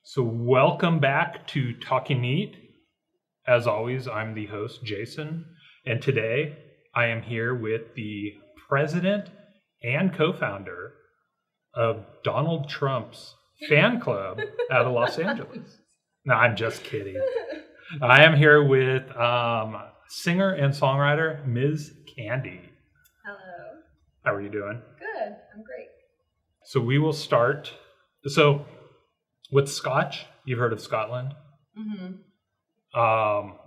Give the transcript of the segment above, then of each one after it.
So welcome back to Talking Neat. As always, I'm the host, Jason, and today I am here with the president and co-founder of Donald Trump's fan club out of Los Angeles. No, I'm just kidding. I am here with singer and songwriter Mz Kande. Hello. How are you doing? Good. I'm great. So we will start. So with Scotch, you've heard of Scotland? Mm-hmm.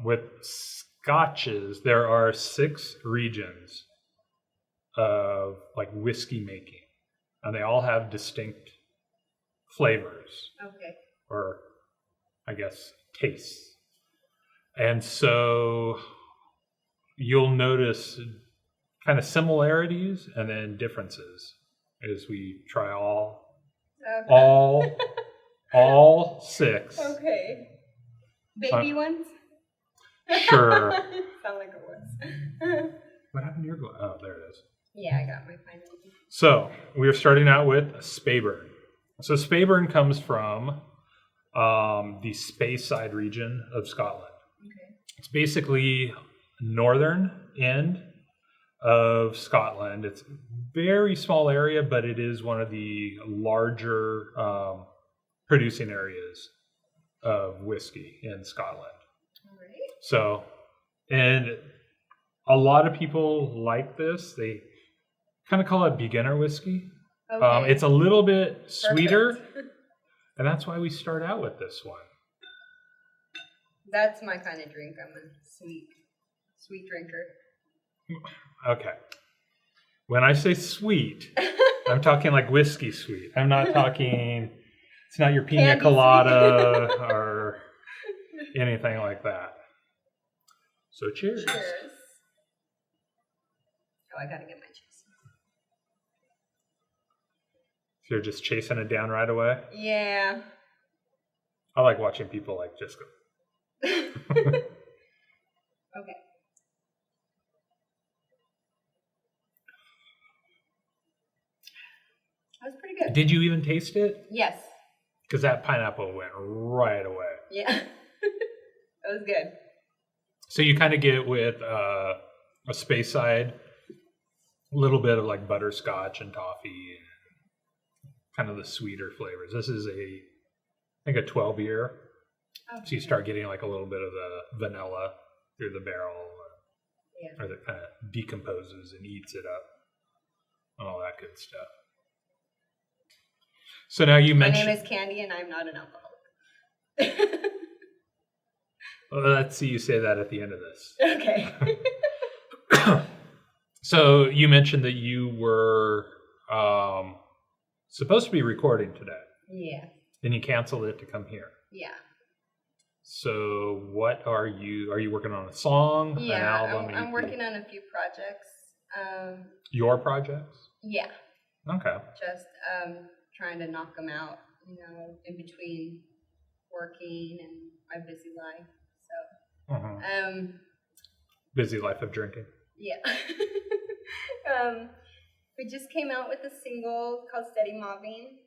With Scotches, there are 6 regions of like whiskey making, and they all have distinct flavors, Okay. or I guess tastes. And so you'll notice kind of similarities and then differences as we try Okay. all 6. Okay. Baby ones? Sure. Sound like it was. What happened to your glass? Oh, there it is. Yeah, I got my final. So we are starting out with Speyburn. So Speyburn comes from the Speyside region of Scotland. Okay. It's basically northern end of Scotland. It's a very small area, but it is one of the larger producing areas of whiskey in Scotland. All right. So, and a lot of people like this. They kind of call it beginner whiskey. Okay. It's a little bit sweeter, Perfect. and that's why we start out with this one. That's my kind of drink. I'm a sweet drinker. Okay. When I say sweet, I'm talking like whiskey sweet. I'm not talking, it's not your pina Candy colada sweet. or anything like that. So cheers. Cheers. Oh, I gotta get my juice. So you're just chasing it down right away? Yeah. I like watching people like just go. Okay. That was pretty good. Did you even taste it? Yes. Because that pineapple went right away. Yeah. That was good. So you kind of get with a Speyside, a little bit of like butterscotch and toffee and kind of the sweeter flavors. This is I think a 12-year. Okay. So you start getting like a little bit of the vanilla through the barrel, Yeah. or that kind of decomposes and eats it up, and all that good stuff. So now you My mentioned. name is Candy, and I'm not an alcoholic. Well, let's see you say that at the end of this. Okay. So you mentioned that you were supposed to be recording today. Yeah. Then you canceled it to come here. Yeah. So what are you working on a song, an Yeah. album? I'm working on a few projects. Your projects? Yeah. Okay. Just trying to knock them out, in between working and my busy life. So, Mm-hmm. Busy life of drinking. Yeah. We just came out with a single called Steady Mobbing,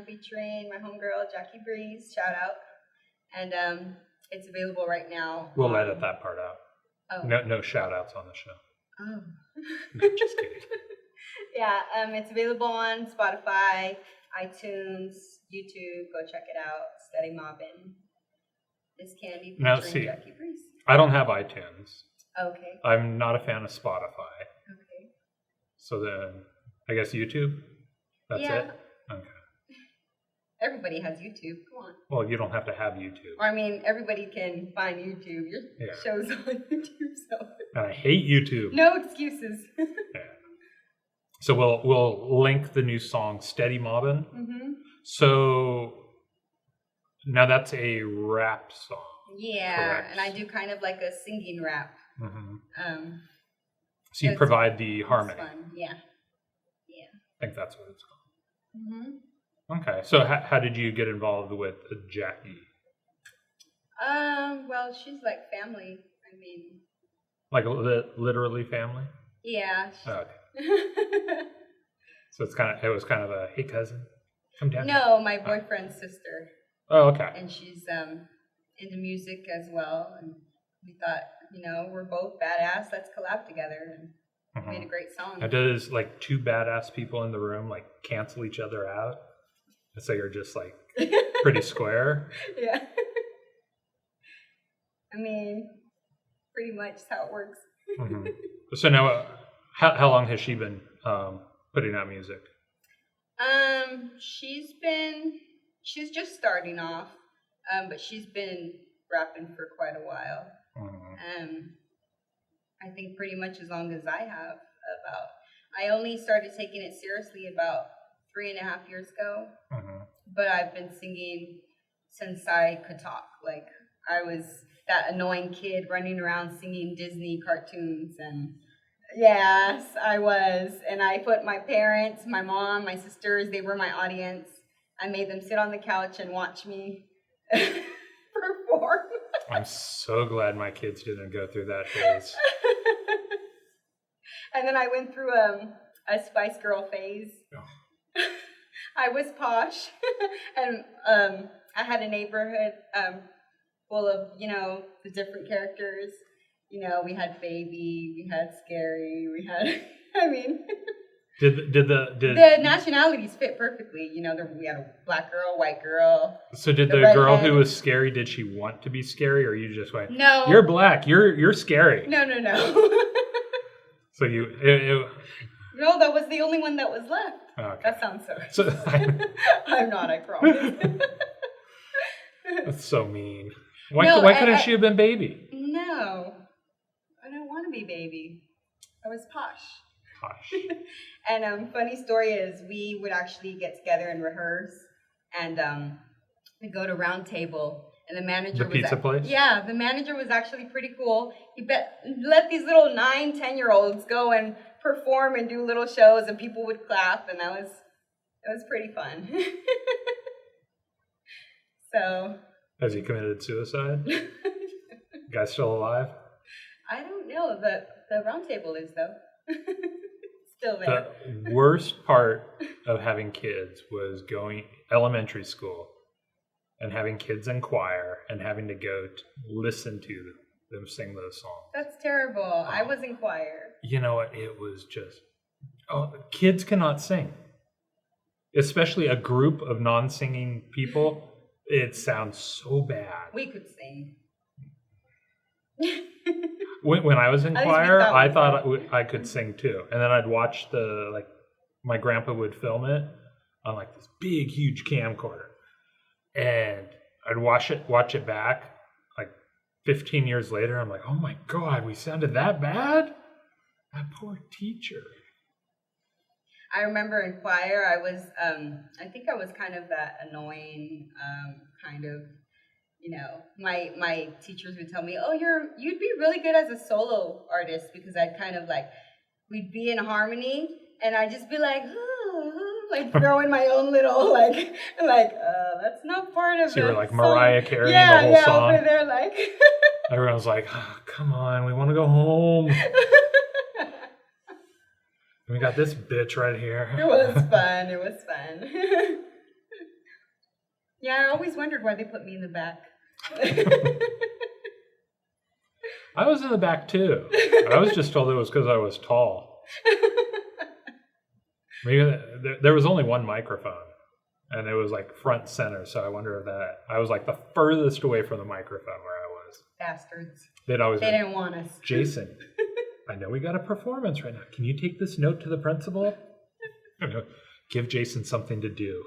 featuring my homegirl Jackie Breeze, shout out. And it's available right now. We'll edit that part out. Oh. No shout outs on the show. Oh. No, just kidding. Yeah, it's available on Spotify, iTunes, YouTube. Go check it out. Steady Mobbin'. Mz Kande Now, featuring see, Jackie Breeze. I don't have iTunes. Okay. I'm not a fan of Spotify. Okay. So then, I guess YouTube? That's it? Okay. Everybody has YouTube. Come on. Well, you don't have to have YouTube. I mean, everybody can find YouTube. Your Yeah. show's on YouTube, so And I hate YouTube. no excuses. Yeah. So we'll link the new song "Steady Mobbin'." Mm-hmm. So now that's a rap song. Yeah, Correct. and I do kind of like a singing rap. Mm-hmm. So you it's- provide the It's harmony. fun. Yeah. I think that's what it's called. Mm-hmm. Okay. So how did you get involved with Jackie? Well, she's like family. I mean, Like literally family? yeah. Okay. So it was kind of a, hey cousin, come down. No, my boyfriend's sister. Oh, okay. and she's into music as well. And we thought, we're both badass. Let's collab together, and made a great song. Now, does like two badass people in the room like cancel each other out? So you're just like pretty square. Yeah. I mean, pretty much how it works. So now, how long has she been putting out music? She's just starting off, but she's been rapping for quite a while. I think pretty much as long as I have. I only started taking it seriously about 3.5 years ago, but I've been singing since I could talk. Like, I was that annoying kid running around singing Disney cartoons, and yes, I was. And I put my parents, my mom, my sisters, they were my audience. I made them sit on the couch and watch me perform. I'm so glad my kids didn't go through that phase. And then I went through a Spice Girl phase. Oh. I was posh, and I had a neighborhood full of, the different characters. We had Baby, we had Scary, we had, Did the nationalities fit perfectly? We had a black girl, white girl. So did the girl who was scary, did she want to be scary, or you just went, no, you're black, you're scary? No. So No, that was the only one that was left. Okay. That sounds so I'm not, I promise. That's so mean. Why couldn't she have been Baby? No, I don't want to be Baby. I was posh. And funny story is, we would actually get together and rehearse, and we go to Round Table, and the manager the pizza place? Yeah, the manager was actually pretty cool. He let these little 9-10-year-olds go and perform and do little shows, and people would clap, and that was pretty fun. So, has he committed suicide? Guy's still alive? I don't know. The Round Table is, though. Still there. The worst part of having kids was going elementary school and having kids in choir and having to go listen to them sing those songs. That's terrible. I was in choir. You know what? It was just... kids cannot sing. Especially a group of non-singing people. It sounds so bad. We could sing. When I was in choir, I thought I could sing too. And then I'd watch my grandpa would film it on like this big, huge camcorder. And I'd watch it back like 15 years later. I'm like, oh my God, we sounded that bad? That poor teacher. I remember in choir, I think I was kind of that annoying kind of, my teachers would tell me, oh, you'd be really good as a solo artist, because I'd kind of we'd be in harmony, and I'd just be like, like throwing my own little, that's not part of it. So you were like Mariah carrying the whole song. Yeah, over there, Everyone's like, oh, come on, we want to go home. We got this bitch right here. It was fun. Yeah, I always wondered why they put me in the back. I was in the back too. I was just told it was because I was tall. Maybe there was only one microphone, and it was front center. So I wonder if I was the furthest away from the microphone where I was. Bastards. They didn't want us. Jason, I know we got a performance right now. Can you take this note to the principal? Give Jason something to do.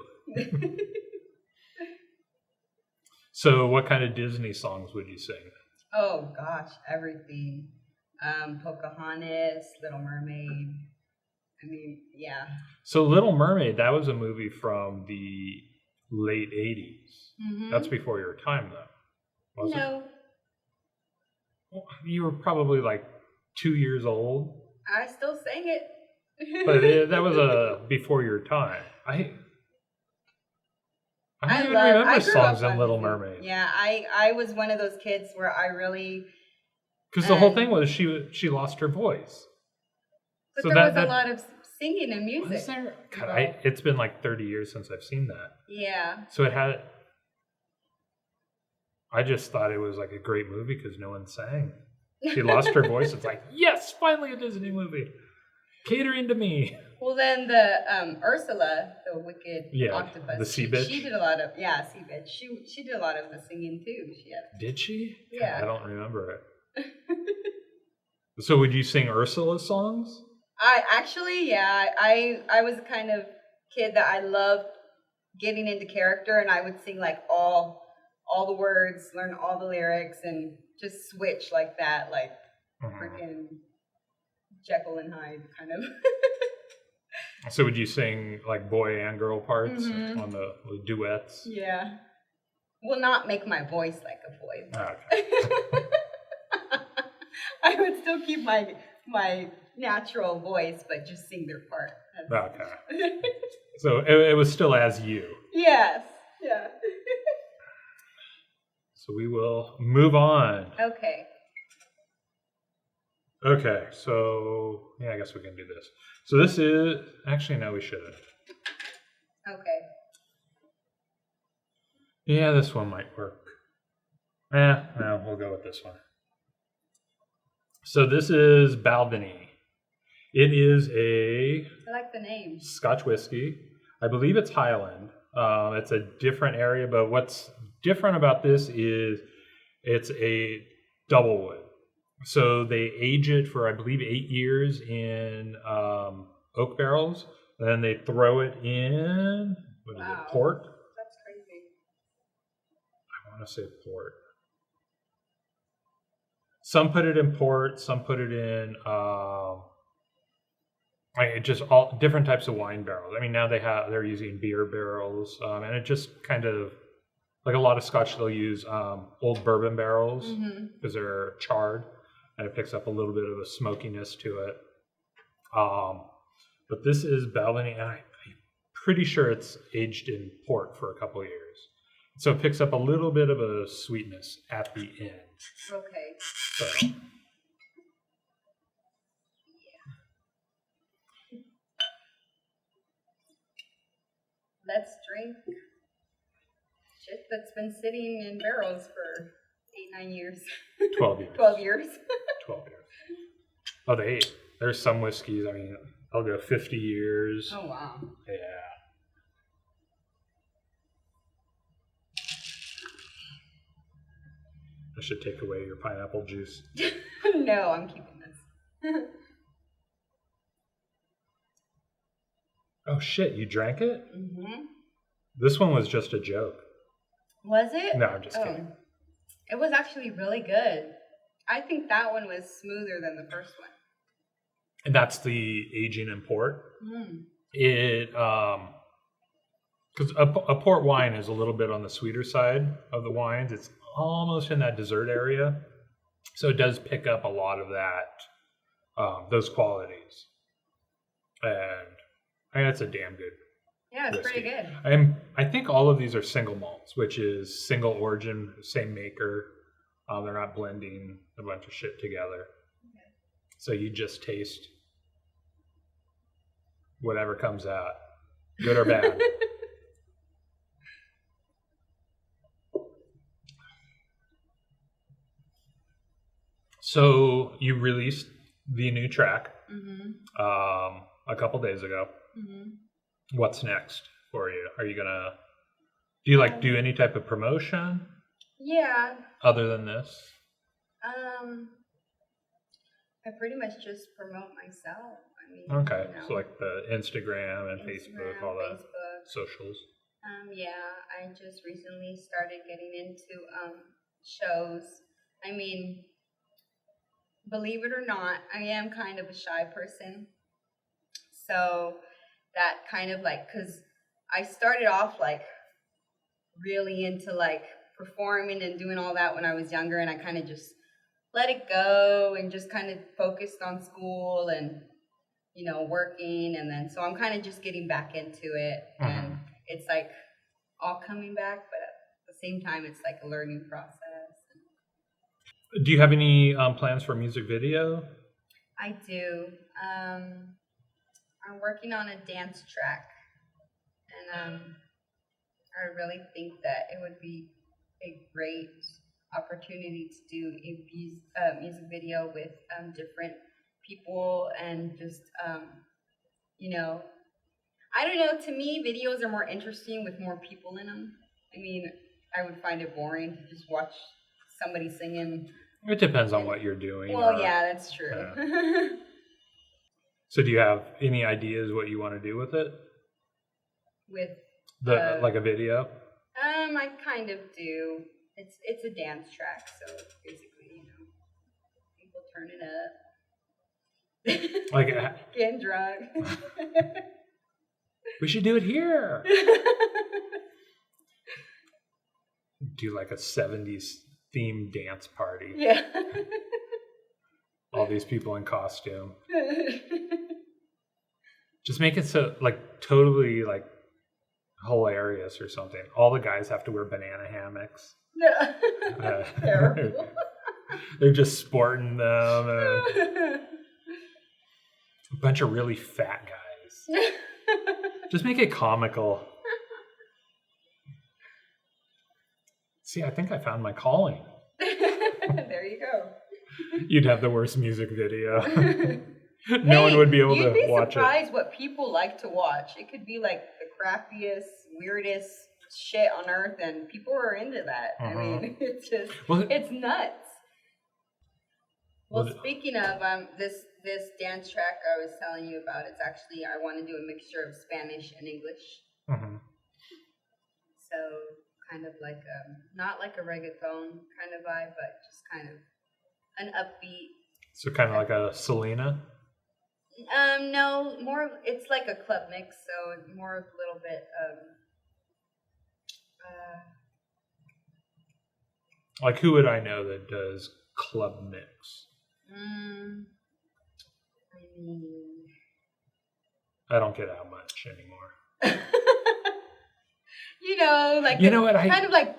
So what kind of Disney songs would you sing? Oh, gosh, everything. Pocahontas, Little Mermaid. Yeah. So Little Mermaid, that was a movie from the late 80s. Mm-hmm. That's before your time, though, wasn't it? Well, you were probably 2 years old. I still sang it. But that was before your time. I don't even remember songs in Little Mermaid. Yeah, I was one of those kids where I really... Because the whole thing was she lost her voice. But so there was a lot of singing and music. Was there? God, it's been 30 years since I've seen that. Yeah. So it had... I just thought it was like a great movie because no one sang. She lost her voice. It's like, yes, finally a Disney movie. Catering to me. Well, then the Ursula, the wicked octopus, the sea bitch. She did a lot of sea bitch. She did a lot of the singing too. Did she? Yeah. God, I don't remember it. So would you sing Ursula's songs? I was the kind of kid that I loved getting into character, and I would sing like all the words, learn all the lyrics, and just switch like that, like freaking Jekyll and Hyde kind of. So would you sing like boy and girl parts on the duets? Yeah. Will not make my voice like a boy. Okay. I would still keep my natural voice, but just sing their part. Okay. So it was still as you. Yes. Yeah. So we will move on. Okay. Okay, so I guess we can do this. So this is actually no, we shouldn't. Okay. Yeah, this one might work. No, we'll go with this one. So this is Balvenie. It is I like the name. Scotch whiskey. I believe it's Highland. It's a different area, but what's different about this is it's a double wood. So they age it for, I believe, 8 years in oak barrels. Then they throw it in, port? That's crazy. I want to say port. Some put it in port, some put it in just all different types of wine barrels. I mean, now they're using beer barrels, and it just kind of, like a lot of Scotch, they'll use old bourbon barrels because they're charred, and it picks up a little bit of a smokiness to it. But this is Balvenie, and I'm pretty sure it's aged in port for a couple of years. So it picks up a little bit of a sweetness at the end. Okay. So. Let's drink shit that's been sitting in barrels for 8-9 years. 12 years. 12 years. 12 years. Oh, there's some whiskeys. I mean, I'll go 50 years. Oh, wow. Yeah. I should take away your pineapple juice. No, I'm keeping this. Oh, shit. You drank it? Mm-hmm. This one was just a joke. Was it? No, I'm just kidding. It was actually really good. I think that one was smoother than the first one. And that's the aging in port. It, because a port wine is a little bit on the sweeter side of the wines. It's almost in that dessert area. So it does pick up a lot of that, those qualities. And I mean, it's a damn good Yeah, it's whiskey. pretty good. I think all of these are single malts, which is single origin, same maker. They're not blending a bunch of shit together. Okay. So you just taste whatever comes out, good or bad. So you released the new track a couple days ago. What's next for you? Are you gonna do any type of promotion? Yeah. Other than this? I pretty much just promote myself. I mean, okay, so like the Instagram and Facebook, all the socials. Yeah, I just recently started getting into shows. I mean, believe it or not, I am kind of a shy person. So that kind of like, because I started off like really into like performing and doing all that when I was younger, and I kind of just let it go and just kind of focused on school and, you know, working. And then, so I'm kind of just getting back into it, and it's like all coming back, but at the same time, it's like a learning process. Do you have any plans for a music video? I do. I'm working on a dance track, and I really think that it would be a great opportunity to do a music video with different people and just you know, I don't know. To me, videos are more interesting with more people in them. I mean, I would find it boring to just watch somebody singing. It depends on what you're doing. Well, yeah, that's true. So do you have any ideas what you want to do with it? With like a video? I kind of do. It's a dance track, so basically, people turn it up. Like getting drunk. We should do it here. Do like a 70s themed dance party. Yeah. All these people in costume. Just make it so like totally like hilarious or something. All the guys have to wear banana hammocks. No. Terrible. They're just sporting them. A bunch of really fat guys. Just make it comical. See, I think I found my calling. There you go. You'd have the worst music video. No one would be able to watch it. You'd be surprised what people like to watch. It could be like the crappiest, weirdest shit on earth, and people are into that. I mean, it's just, it's nuts. Well, speaking of this dance track I was telling you about, it's actually, I want to do a mixture of Spanish and English. So kind of like not like a reggaeton kind of vibe, but just kind of an upbeat. So kind of like a Selena? No, more. It's like a club mix, so more a little bit. Like who would I know that does club mix? I mean, I don't get out much anymore. Like kind of like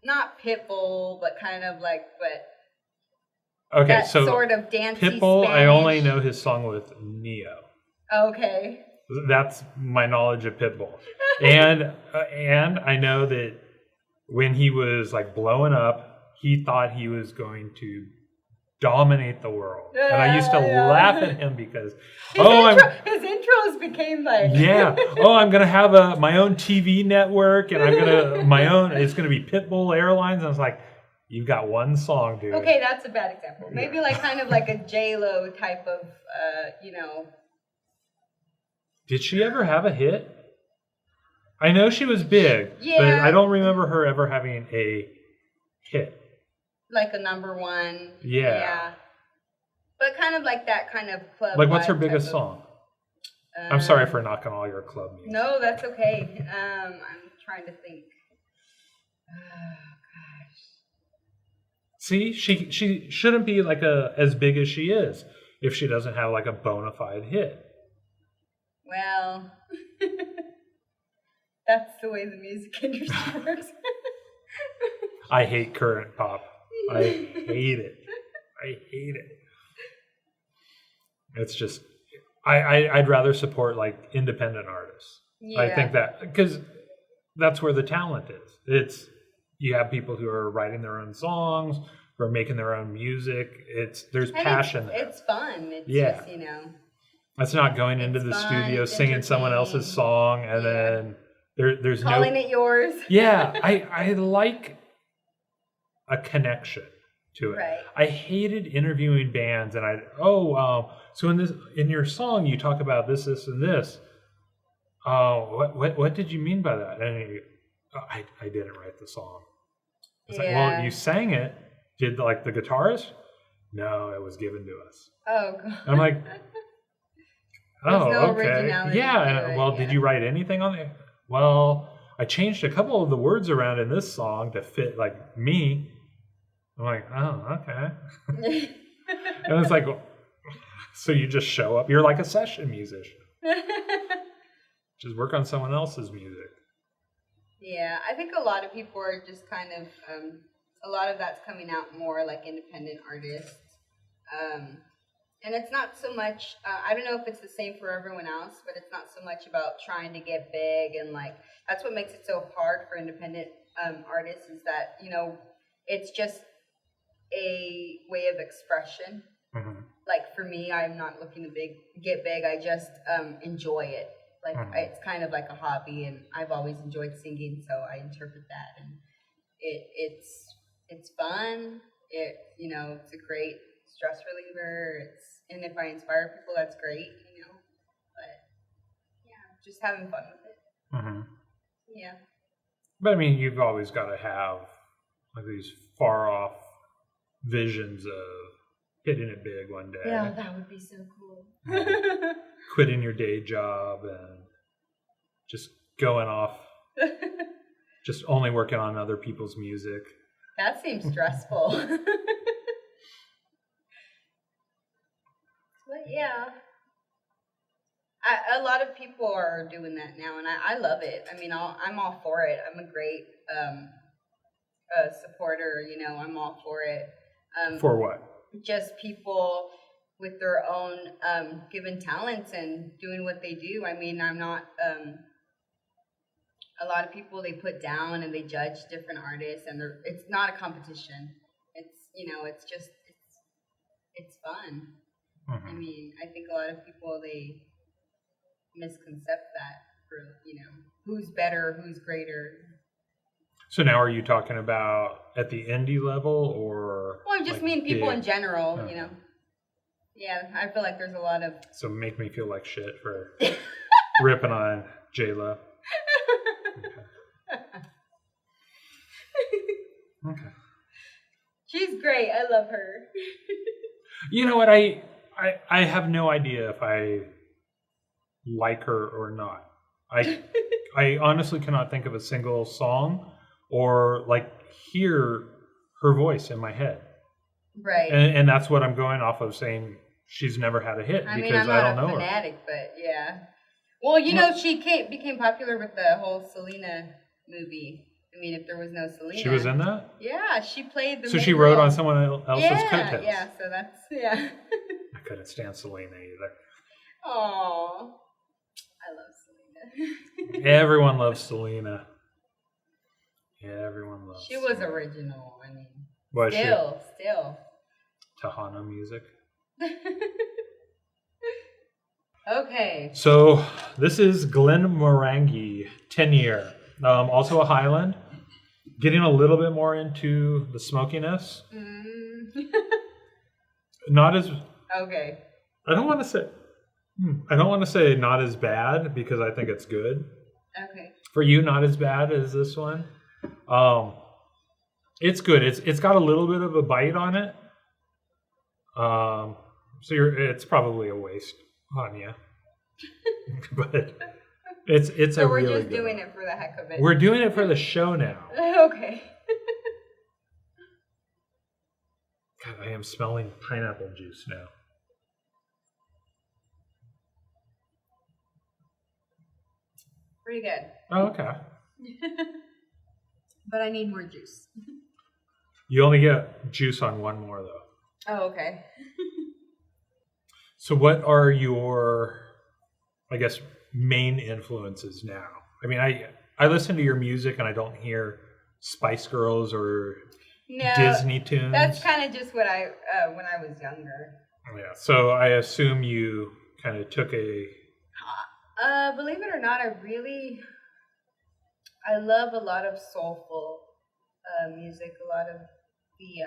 not Pitbull, but kind of like okay, that so sort of dancey Pitbull. Spanish. I only know his song with Neo. Okay. That's my knowledge of Pitbull, and I know that when he was like blowing up, he thought he was going to dominate the world, and I used to laugh at him because his intros became like I'm gonna have my own TV network, and I'm gonna it's gonna be Pitbull Airlines, and I was like, you've got one song, dude. Okay, that's a bad example. Maybe like kind of like a J-Lo type of Did she ever have a hit? I know she was big, but I don't remember her ever having a hit. Like a number one. Yeah. But kind of like that kind of club. Like, what's her biggest song? I'm sorry for knocking all your club music. No, that's okay. I'm trying to think. Oh, gosh. See, she shouldn't be like as big as she is if she doesn't have like a bona fide hit. Well, that's the way the music industry works. I hate current pop. I hate it. It's just, I'd rather support like independent artists. Yeah. I think that, because that's where the talent is. You have people who are writing their own songs, who are making their own music. There's passion there. It's fun. It's just, That's not going into the studio singing someone else's song and then there's calling it yours. Yeah, I like a connection to it. Right. I hated interviewing bands, and so in your song you talk about this, and this. What did you mean by that? And I didn't write the song. It's like, well, you sang it. Did like the guitarist? No, it was given to us. Oh, God. I'm like, no okay, yeah. Did you write anything on it? Well, I changed a couple of the words around in this song to fit like me. I'm like, oh, okay. And it's like, so you just show up. You're like a session musician. Just work on someone else's music. Yeah, I think a lot of people are just kind of, a lot of that's coming out more like independent artists. And it's not so much, I don't know if it's the same for everyone else, but it's not so much about trying to get big and like, that's what makes it so hard for independent artists is that, it's just a way of expression. Like for me, I'm not looking to get big. I just enjoy it. Like it's kind of like a hobby, and I've always enjoyed singing, so I interpret that, and it's fun. It's a great stress reliever. And if I inspire people, that's great. But yeah, just having fun with it. Yeah. But I mean, you've always got to have like these far off visions of hitting it big one day. Yeah, that would be so cool. Quitting your day job and just going off, just only working on other people's music. That seems stressful. But yeah. A lot of people are doing that now, and I love it. I mean, I'm all for it. I'm a great supporter. I'm all for it. For what? Just people with their own given talents and doing what they do. I mean, I'm not. A lot of people they put down and they judge different artists, and it's not a competition. It's just it's fun. I mean, I think a lot of people they misconcept that for who's better, who's greater. So now, are you talking about at the indie level, or? Well, I just mean people in general. Yeah, I feel like there's a lot of. So make me feel like shit for ripping on J-Lo. Okay. She's great. I love her. You know what? I have no idea if I like her or not. I honestly cannot think of a single song or like hear her voice in my head. Right. And that's what I'm going off of, saying she's never had a hit because I don't know her. I'm not a fanatic, but yeah. Well, she became popular with the whole Selena movie. I mean, if there was no Selena. She was in that? Yeah, she played the So she wrode on someone else's coattails. Yeah, so that's, yeah. I couldn't stand Selena either. Aww. I love Selena. Everyone loves Selena. Everyone loves She was original, I mean. Was Still. Tejano music. Okay. So this is Glen Morangi, 10-year. Also a Highland. Getting a little bit more into the smokiness. Not as... Okay. I don't want to say not as bad because I think it's good. Okay. For you, not as bad as this one. It's good. It's got a little bit of a bite on it. So it's probably a waste on you. But it's so a we're really just good doing one. it for the heck of it. We're doing it for the show now. Okay. God, I am smelling pineapple juice now. Pretty good. Oh, okay. But I need more juice. You only get juice on one more, though. Oh, okay. So what are your, I guess, main influences now? I mean, I listen to your music and I don't hear Spice Girls or Disney tunes. That's kind of just what when I was younger. Yeah, so I assume you kind of took a... Believe it or not, I love a lot of soulful music, a lot of the,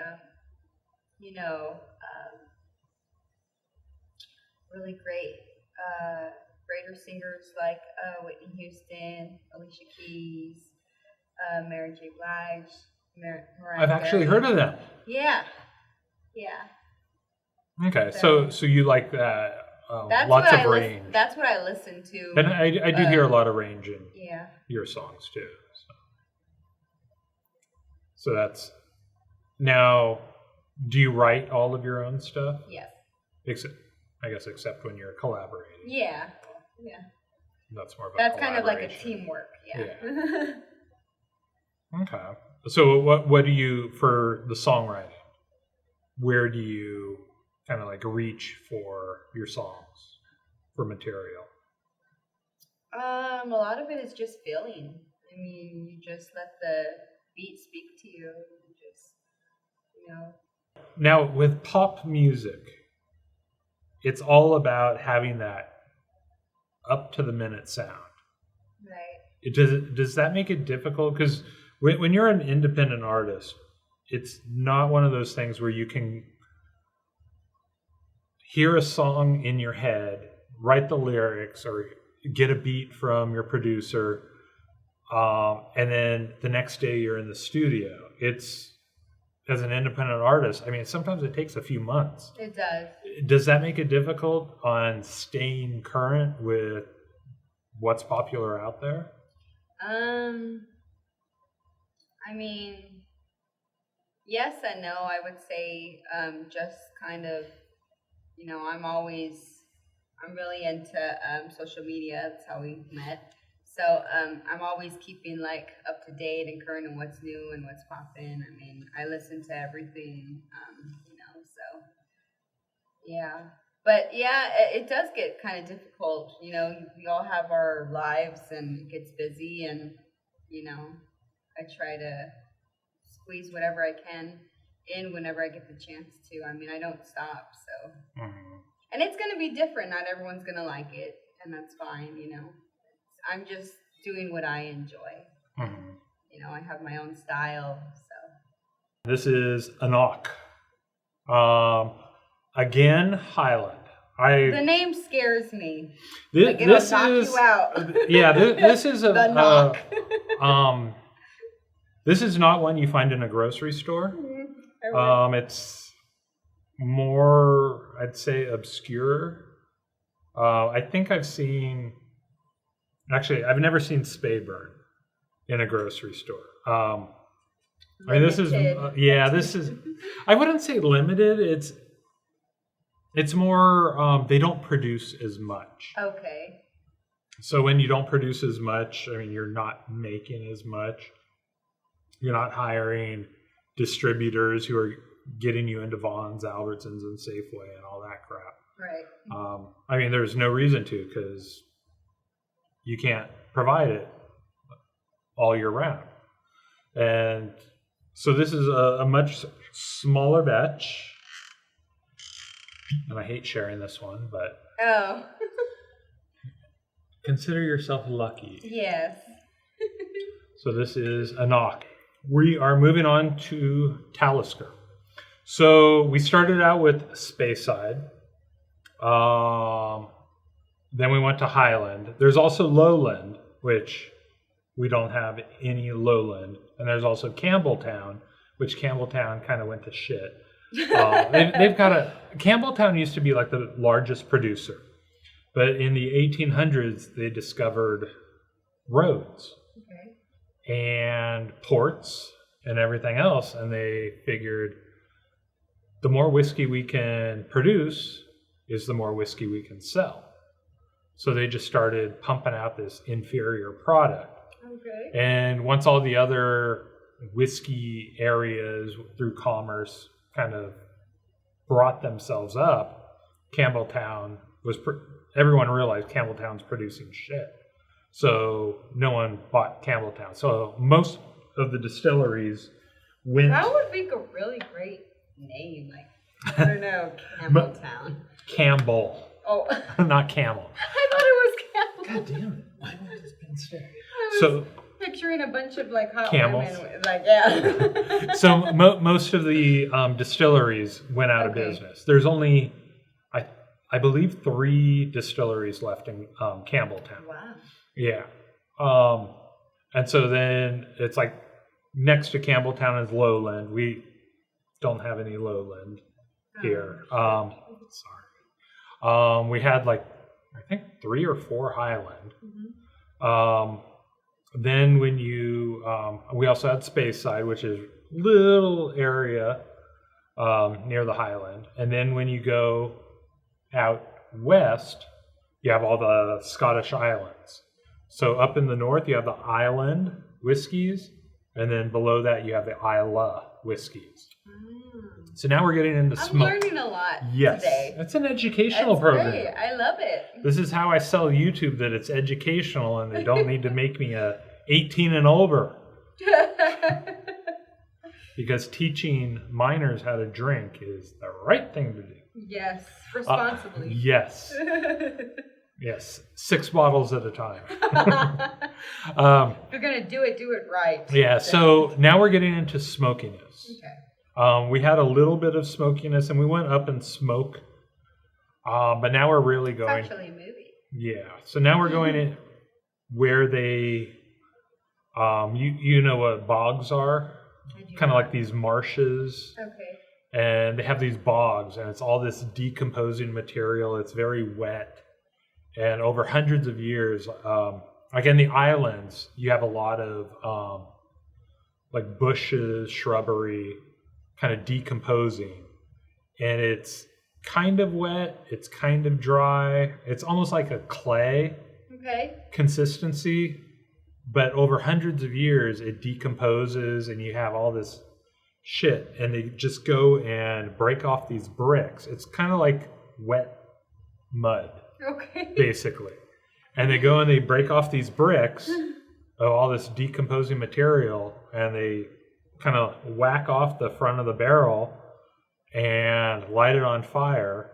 really greater singers like Whitney Houston, Alicia Keys, Mary J. Blige, Mariah I've actually Carey. heard of them. Yeah. Okay, so you like that, lots of range. That's what I listen to. And I do hear a lot of range in your songs too. So that's... Now, do you write all of your own stuff? Yes. Except when you're collaborating. Yeah. That's more about That's kind of like a teamwork. Yeah. Okay. So what do you, for the songwriting, where do you kind of like reach for your songs, for material? A lot of it is just feeling. I mean, you just let the beat speak to you. You just, Now, with pop music, it's all about having that up-to-the-minute sound. Right. Does that make it difficult? Because when you're an independent artist, it's not one of those things where you can hear a song in your head, write the lyrics, or get a beat from your producer, and then the next day you're in the studio. It's, as an independent artist, I mean, sometimes it takes a few months. It does. Does that make it difficult on staying current with what's popular out there? I mean, yes and no. I would say just kind of, I'm really into social media. That's how we met. So I'm always keeping like up to date and current on what's new and what's popping. I mean, I listen to everything, so yeah. But yeah, it does get kind of difficult. We all have our lives and it gets busy, and I try to squeeze whatever I can in whenever I get the chance to. I mean, I don't stop, so. Mm-hmm. And it's going to be different. Not everyone's going to like it, and that's fine, I'm just doing what I enjoy. Mm-hmm. I have my own style, so. This is a knock. Again, Highland. The name scares me. It'll knock you out. Yeah, this is a the knock. This is not one you find in a grocery store. Mm-hmm. It's more, I'd say, obscure. I think I've never seen Spayburn in a grocery store. I mean, this is, I wouldn't say limited. It's more, they don't produce as much. Okay. So when you don't produce as much, I mean, you're not making as much. You're not hiring distributors who are getting you into Vons, Albertsons, and Safeway and all that crap. Right. I mean, there's no reason to, because you can't provide it all year round. And so this is a much smaller batch. And I hate sharing this one, but oh. consider yourself lucky. Yes. So this is a knock. We are moving on to Talisker. So we started out with Speyside. Then we went to Highland. There's also Lowland, which we don't have any Lowland. And there's also Campbelltown, which Campbelltown kind of went to shit. They've got Campbelltown used to be like the largest producer, but in the 1800s they discovered roads and ports and everything else, and they figured the more whiskey we can produce is the more whiskey we can sell. So they just started pumping out this inferior product. Okay. And once all the other whiskey areas through commerce kind of brought themselves up, Campbelltown everyone realized Campbelltown's producing shit. So no one bought Campbelltown. So most of the distilleries went... That would make a really great name. Like, I don't know, Campbelltown. Campbell. Oh. Not Camel. I thought it was Campbell. God damn it. Why would it been straight? So picturing a bunch of like hot camels. Women, like yeah. So most of the distilleries went out of business. There's only, I believe, 3 distilleries left in Campbelltown. Wow. Yeah. And so then it's like next to Campbelltown is Lowland. We don't have any Lowland here. Sorry. We had like, I think 3 or 4 Highland. Mm-hmm. Then when you, we also had Speyside, which is little area near the Highland. And then when you go out west, you have all the Scottish islands. So up in the north, you have the Island whiskies. And then below that, you have the Isla whiskies. So now we're getting into smoke. I'm learning a lot today. It's an educational program. Great. I love it. This is how I sell YouTube, that it's educational and they don't need to make me a 18 and over. because teaching minors how to drink is the right thing to do. Yes, responsibly. Yes. Yes, 6 bottles at a time. If you're going to do it right. Yeah, so now we're getting into smokiness. Okay. We had a little bit of smokiness, and we went up in smoke. But now we're really going... It's actually a movie. Yeah, so now we're going in where they... you know what bogs are? Kind of like these marshes. Okay. And they have these bogs, and it's all this decomposing material. It's very wet. And over hundreds of years, like in the islands, you have a lot of like bushes, shrubbery, kind of decomposing. And it's kind of wet. It's kind of dry. It's almost like a clay consistency. But over hundreds of years, it decomposes, and you have all this shit. And they just go and break off these bricks. It's kind of like wet mud. Okay. Basically. And they go and they break off these bricks of all this decomposing material, and they kind of whack off the front of the barrel and light it on fire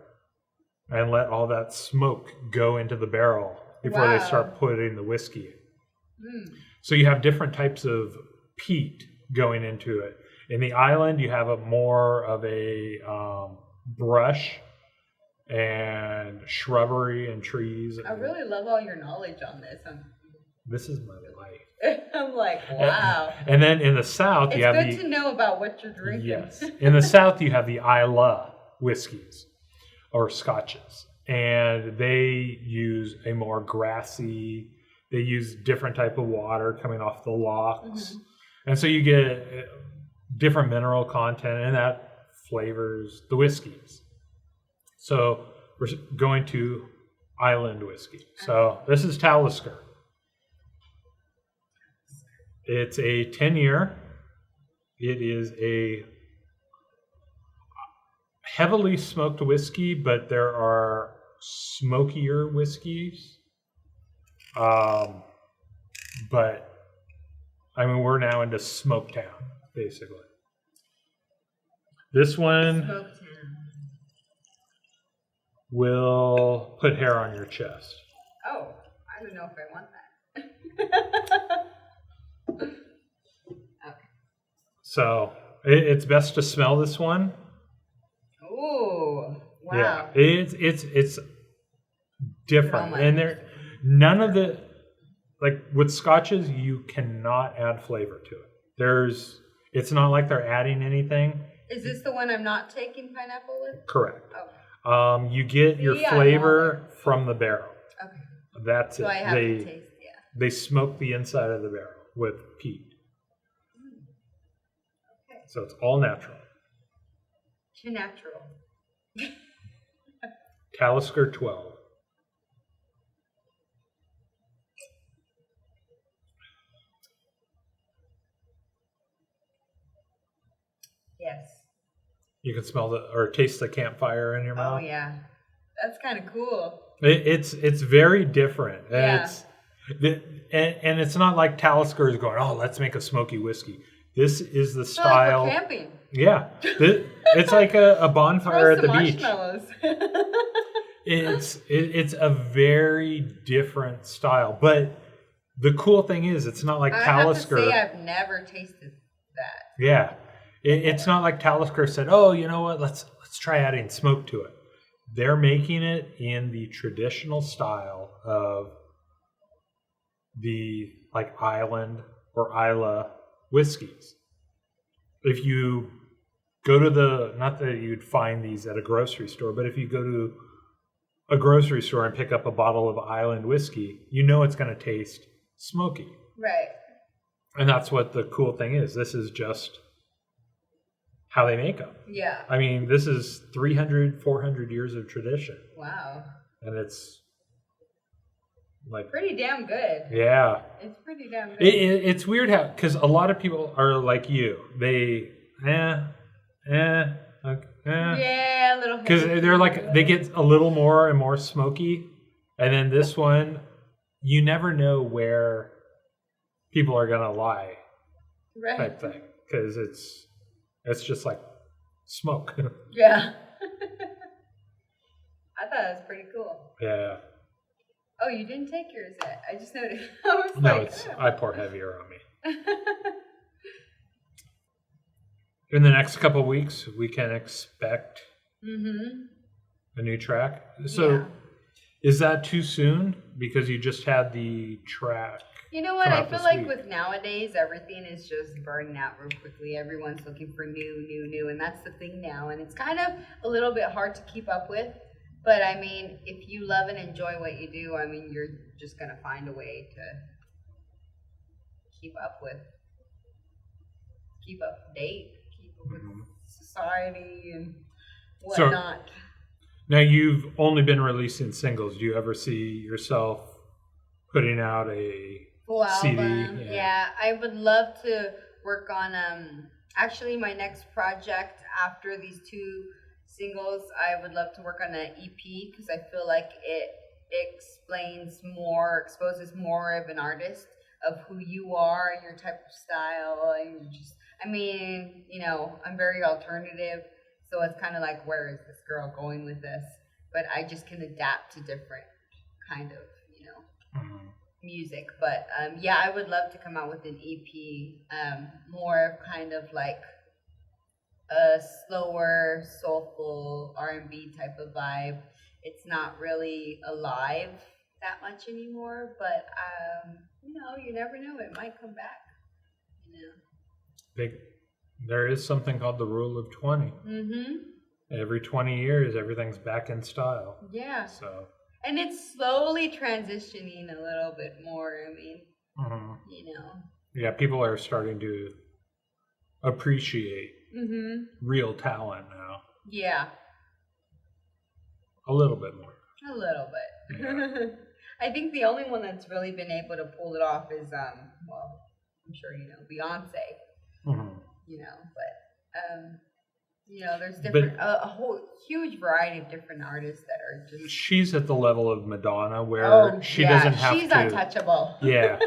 and let all that smoke go into the barrel before they start putting the whiskey in. So you have different types of peat going into it. In the island, you have a more of a brush and shrubbery and trees. I really love all your knowledge on this. This is my life. I'm like, wow. And then in the South, you have It's good to know about what you're drinking. Yes. In the South, you have the Islay whiskeys or scotches. And they use a more grassy, they use different type of water coming off the locks. And so you get different mineral content, and that flavors the whiskeys. So we're going to island whiskey. So this is Talisker. It's a 10-year. It is a heavily smoked whiskey, but there are smokier whiskeys. But I mean, we're now into Smoketown, basically. This one will put hair on your chest. Oh, I don't know if I want that. Okay. So it's best to smell this one. Ooh, wow. Yeah, it's different, and there none of the like with scotches you cannot add flavor to it. It's not like they're adding anything. Is this the one I'm not taking pineapple with? Correct. Okay. You get your flavor from the barrel. Okay. That's so it. I have to taste, They smoke the inside of the barrel with peat. Okay. So it's all natural. Too natural. Talisker 12. Yes. You can smell or taste the campfire in your mouth. Oh yeah, that's kind of cool. It's very different. Yeah. And it's not like Talisker is going, oh, let's make a smoky whiskey. This is the style. Like camping. Yeah, it's like a bonfire at the beach. Marshmallows. It's a very different style, but the cool thing is, it's not like Talisker. I have to say, I've never tasted that. Yeah. It's not like Talisker said, oh, you know what, let's try adding smoke to it. They're making it in the traditional style of the like island or Islay whiskeys. If you go to not that you'd find these at a grocery store, but if you go to a grocery store and pick up a bottle of island whiskey, you know it's going to taste smoky. Right. And that's what the cool thing is. This is just how they make them. Yeah. I mean, this is 300, 400 years of tradition. Wow. And it's like... pretty damn good. Yeah. It's pretty damn good. It's weird how... because a lot of people are like you. They... Yeah, a little... because they're like... they get a little more and more smoky. And then this one, you never know where people are going to lie. Right. Type thing. Because It's just like smoke. Yeah. I thought it was pretty cool. Yeah. Oh, you didn't take yours yet. I just noticed. I was No, like, it's oh. I pour heavier on me. In the next couple of weeks, we can expect a new track. So, Yeah. is that too soon? Because you just had the track. You know what? come I out feel this like week. with nowadays, everything is just burning out real quickly. Everyone's looking for new, and that's the thing now. And it's kind of a little bit hard to keep up with. But I mean, if you love and enjoy what you do, I mean, you're just gonna find a way to keep up to date, keep up with society and whatnot. Now you've only been releasing singles. Do you ever see yourself putting out a Full CD? album. Yeah, I would love to work on actually my next project after these two singles. I would love to work on an EP because I feel like it exposes more of an artist of who you are and your type of style, and just, I mean, you know, I'm very alternative, so it's kind of like, where is this girl going with this? But I just can adapt to different kind of, you know, music. But yeah, I would love to come out with an EP, more of kind of like a slower, soulful R&B type of vibe. It's not really alive that much anymore, but you know, you never know, it might come back, you know. There is something called the rule of 20. Every 20 years, everything's back in style. Yeah. So. And it's slowly transitioning a little bit more. I mean, you know. Yeah, people are starting to appreciate real talent now. Yeah. A little bit more. A little bit. Yeah. I think the only one that's really been able to pull it off is, well, I'm sure you know, Beyonce. You know, but you know, there's different, a whole huge variety of different artists that are just. She's at the level of Madonna where she doesn't have she's to. untouchable. Yeah.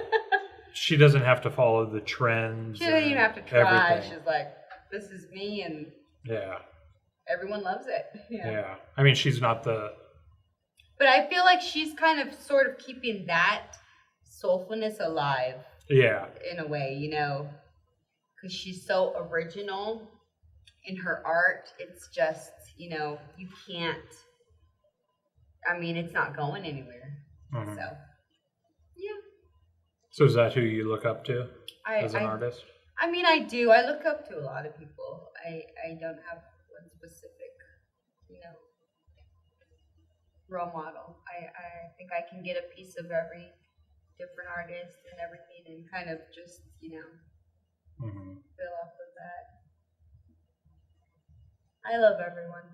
She doesn't have to follow the trends. She doesn't even have to try. Everything. She's like, this is me, and everyone loves it. Yeah. I mean, she's not the. But I feel like she's kind of sort of keeping that soulfulness alive. Yeah. In a way, you know, because she's so original in her art. It's just, you know, you can't. I mean, it's not going anywhere. So, yeah. So is that who you look up to as an artist? I mean, I do. I look up to a lot of people. I don't have one specific, you know, role model. I think I can get a piece of every different artist and everything and kind of just, you know, fill off of that. I love everyone.